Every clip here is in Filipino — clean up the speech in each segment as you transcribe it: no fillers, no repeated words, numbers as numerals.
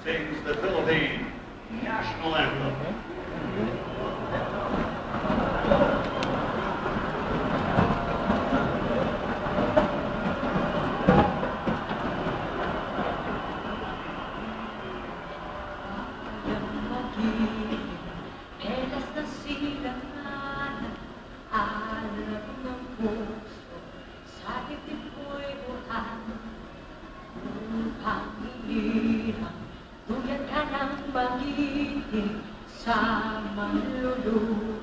sings the Philippine national anthem. Pelas ng silangan, alam ng puso, sa dibdib ko'y buhan. Upang hinirang, tuyad ka ng magiting sa manlulubi.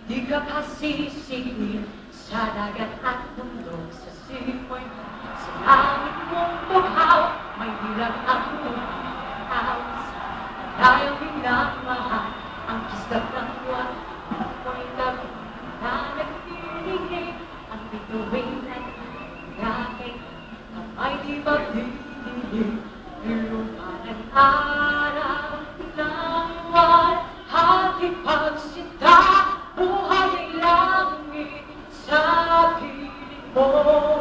Di ka pasisingin sa dagat at bundok, sa simoy, sa langit mong buhaw, may bilang ang buhaw. Dahil minamahal ang kislat ng buwan, ako'y nagtinig ang bituin at ngakit. Kamay di magdidinig, iluman ang araw ng walhati pagsinta. Buhay ay langit sa piling mo.